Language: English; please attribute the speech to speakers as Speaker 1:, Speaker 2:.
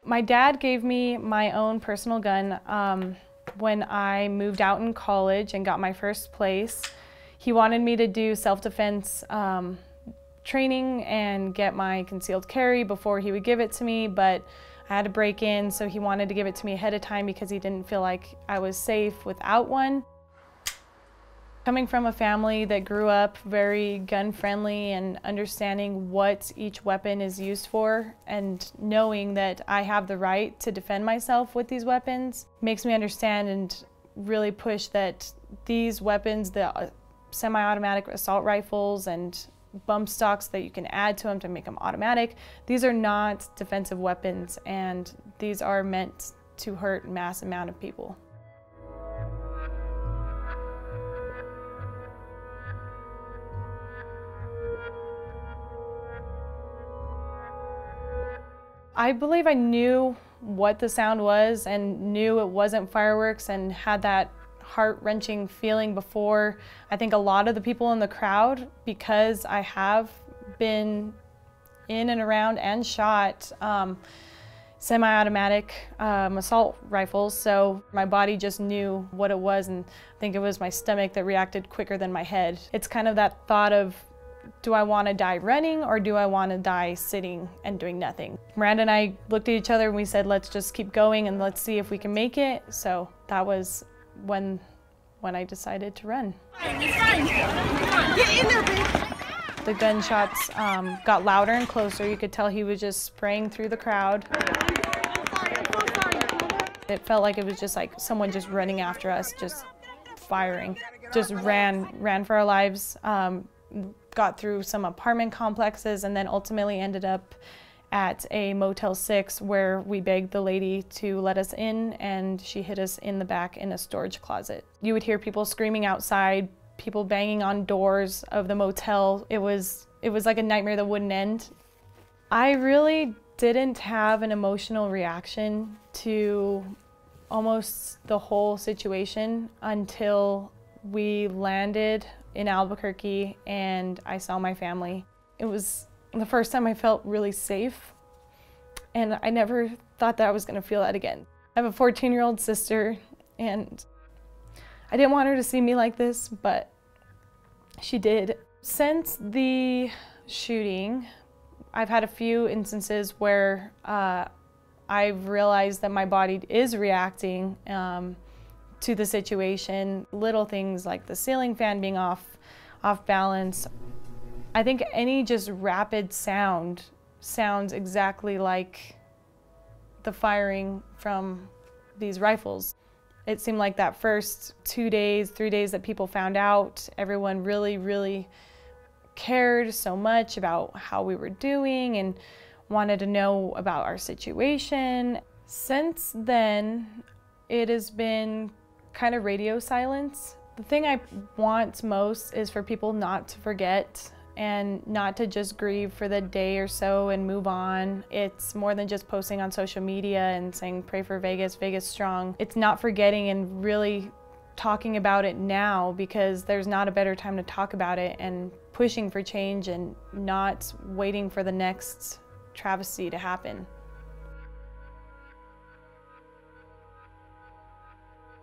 Speaker 1: My dad gave me my own personal gun when I moved out in college and got my first place. He wanted me to do self-defense training and get my concealed carry before he would give it to me, but I had to break in, so he wanted to give it to me ahead of time because he didn't feel like I was safe without one. Coming from a family that grew up very gun-friendly and understanding what each weapon is used for and knowing that I have the right to defend myself with these weapons makes me understand and really push that these weapons, the semi-automatic assault rifles and bump stocks that you can add to them to make them automatic, these are not defensive weapons, and these are meant to hurt a mass amount of people. I believe I knew what the sound was and knew it wasn't fireworks and had that heart-wrenching feeling before. I think a lot of the people in the crowd, because I have been in and around and shot semi-automatic assault rifles, so my body just knew what it was, and I think it was my stomach that reacted quicker than my head. It's kind of that thought of, do I want to die running or do I want to die sitting and doing nothing? Miranda and I looked at each other and we said, let's just keep going and let's see if we can make it. So that was when I decided to run.
Speaker 2: Get in there, babe.
Speaker 1: The gunshots got louder and closer. You could tell he was just spraying through the crowd. It felt like it was just like someone just running after us, just firing. Just ran for our lives. Got through some apartment complexes and then ultimately ended up at a Motel 6 where we begged the lady to let us in, and she hid us in the back in a storage closet. You would hear people screaming outside, people banging on doors of the motel. It was like a nightmare that wouldn't end. I really didn't have an emotional reaction to almost the whole situation until we landed in Albuquerque and I saw my family. It was the first time I felt really safe, and I never thought that I was gonna feel that again. I have a 14-year-old sister, and I didn't want her to see me like this, but she did. Since the shooting, I've had a few instances where I've realized that my body is reacting to the situation. Little things like the ceiling fan being off balance. I think any just rapid sound sounds exactly like the firing from these rifles. It seemed like that first 2 days, 3 days that people found out, everyone really cared so much about how we were doing and wanted to know about our situation. Since then, it has been kind of radio silence. The thing I want most is for people not to forget and not to just grieve for the day or so and move on. It's more than just posting on social media and saying, pray for Vegas, Vegas strong. It's not forgetting and really talking about it now, because there's not a better time to talk about it, and pushing for change and not waiting for the next travesty to happen.